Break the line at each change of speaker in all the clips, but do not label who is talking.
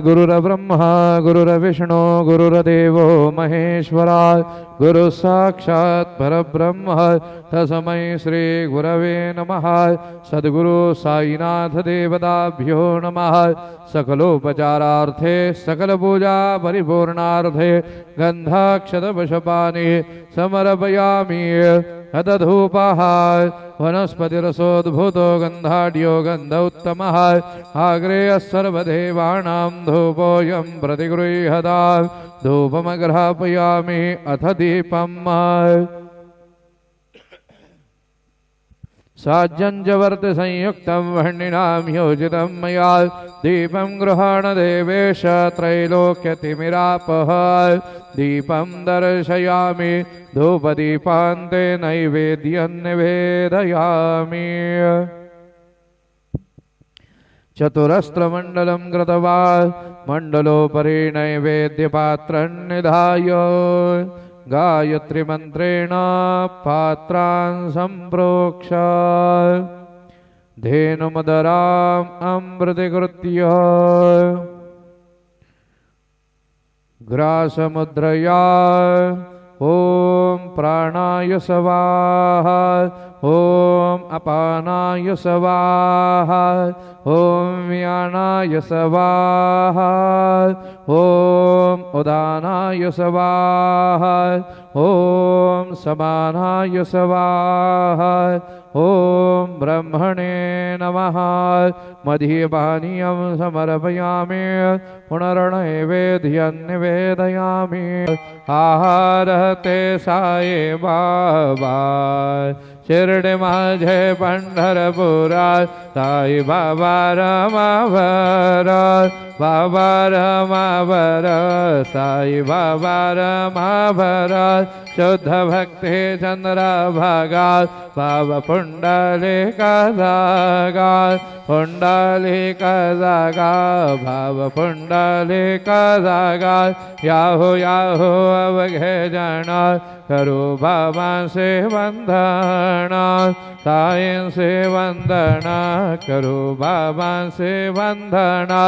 गुरुर्ब्रह्मा गुरुर्विष्णु गुरुर्देवो महेश्वरा गुरु साक्षात् परब्रह्म तस्मै श्री गुरवे नमः। सद्गुरु साईनाथ देवताभ्यो नमः। सकलोपचारार्थे सकल पूजा परिपूर्णार्थे गंधाक्षतवशपानि समर्पयामि। तदधूपः वनस्पतिरसोद्भूतो गन्धाढ्यो गन्ध उत्तमः आग्रेयः सर्वदेवानां धूपोऽयं प्रतिगृह्यताम्। धूपमग्रापयामि अथ दीपम् साज्जञ्जवर्त संयुक्तं वर्णिनां योजितं मया दीपं गृहाण देवेश त्रैलोक्यतिमिरापः। दीपं दर्शयामि धूपदीपान्ते नैवेद्यं निवेदयामि। चतुरस्त्रमण्डलं कृत्वा मण्डलोपरि नैवेद्यपात्रं निधाय गायत्री मंत्रेण पात्रान् सम्प्रोक्ष धेनुमदराम् अमृतीकृत्य ग्रासमुद्रया ओम प्राणाय स्वाहा ओम अपानाय स्वाहा ओम व्यानाय स्वाहा ओम उदानाय स्वाहा ओम समानाय स्वाहा ओम ब्रह्मणे नमः। मदीयपानीयं समर्पयामि पुनर्नैवेद्यं निवेदयामि। आहारते साई बाबा शिर्डी माझे पंढरपुरा साई बाबा रमावर बाबा रमावर साई बाबा रमावर शुद्ध भक्ति चंद्रभागा बाबा पुंडलिका जागा पुंडलिका जागा भाव पुंडलिका जागा याहो याहो अवघे जाना करो बाबा से वंदना साई से वंदना करो बाबा से वंदना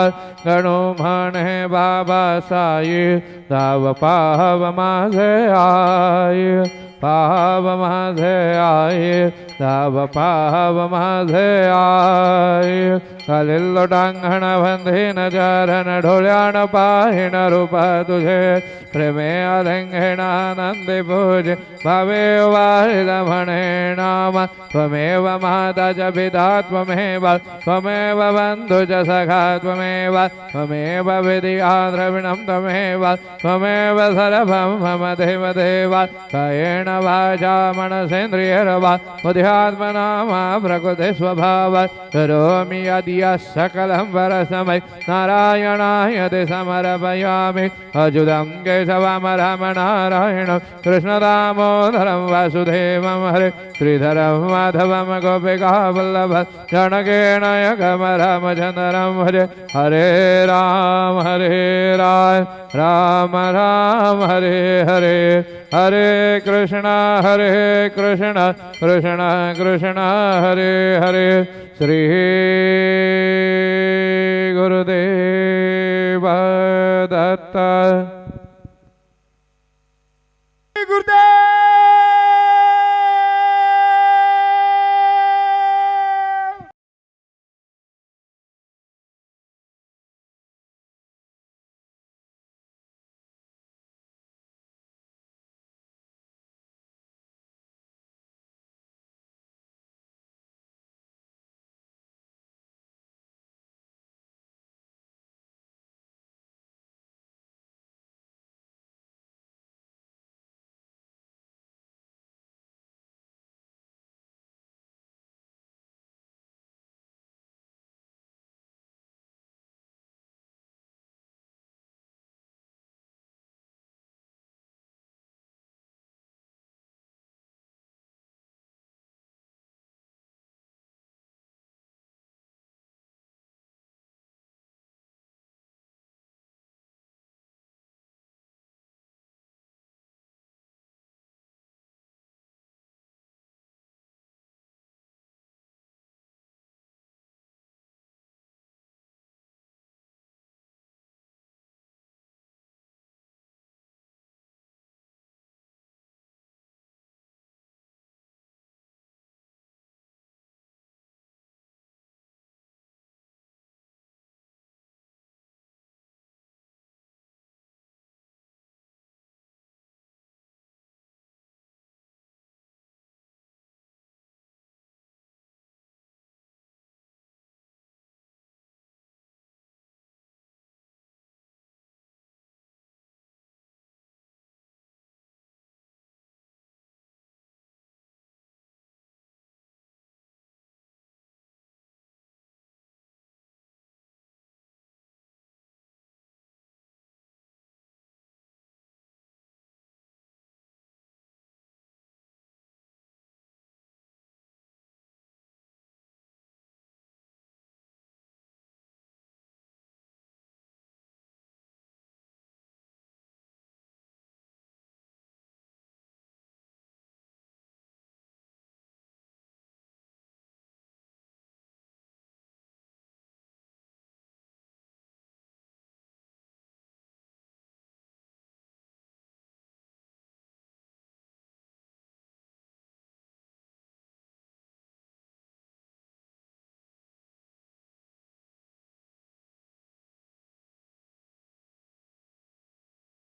गणो म्हणे बाबा साई दाव पाव माझे आय पाव माझे आय दाव पाव माझे आय खालील टांगण बंधीन चरण ढोल्याण पाहिण रूप तुझे प्रेमे अलिंगण आनंदी पूज भावे वाहिद म्हणे नाम त्वमेव माता च पिता त्वमेव त्वमेव बंधु च सखा त्वमेव त्वमेव विद्या द्रविणं त्वमेव त्वमेव सर्वं मम देव देव कायेन वाचा मनसेन्द्रियैर्वा बुद्ध्यात्मना मा प्रकृति स्वभाव करोमि यदि सकलं वरसमय नारायणाय ते समर्पयामि। अच्युतं केशवं रामनारायणं कृष्णदामोदरं वासुदेवं हरे श्रीधरं माधवं गोपिकावल्लभं जनगणनायकं रामचन्द्रं भजे। हरे राम राम राम हरे हरे हरे कृष्ण कृष्ण कृष्ण हरे हरे। श्री गुरुदेव दत्त।